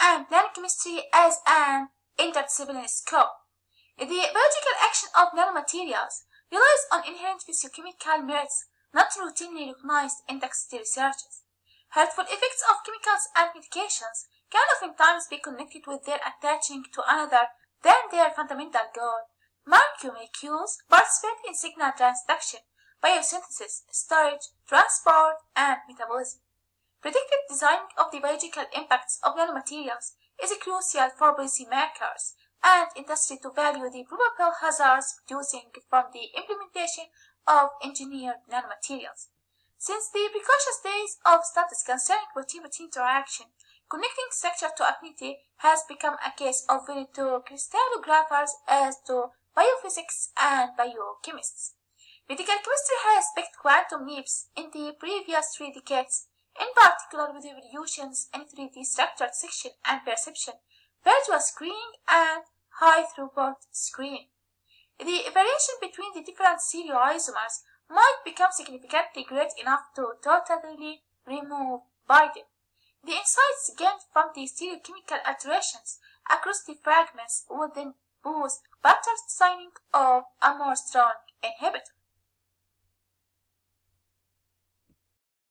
and plant chemistry as an interdisciplinary scope. The biological action of nanomaterials relies on inherent physiochemical merits not routinely recognized in toxicity researches. Harmful effects of chemicals and medications can oftentimes be connected with their attaching to another than their fundamental goal. Molecules participate in signal transduction, biosynthesis, storage, transport, and metabolism. Predictive design of the biological impacts of nanomaterials is crucial for policymakers and industry to value the probable hazards producing from the implementation of engineered nanomaterials. Since the precocious days of studies concerning protein-protein interaction, connecting structure to affinity has become a case of value to crystallographers as to biophysics and biochemists. Medical chemistry has picked quantum leaps in the previous 3 decades, in particular with revolutions in 3D structured section and perception, virtual screening, and high-throughput screening. The variation between the different stereoisomers might become significantly great enough to totally remove binding. The insights gained from the stereochemical alterations across the fragments would then boost better designing of a more strong inhibitor.